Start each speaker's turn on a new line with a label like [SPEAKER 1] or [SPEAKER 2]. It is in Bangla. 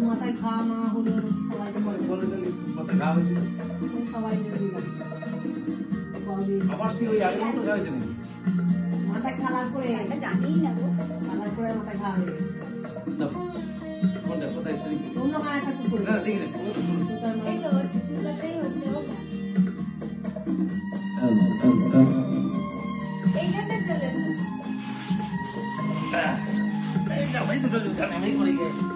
[SPEAKER 1] মাথায় ঘা মা হলো সবাই মাথায় খালা করে জানি না খালা করে মাথায় ঘা হয়ে অন্য গায়ে থাকতে
[SPEAKER 2] এইটা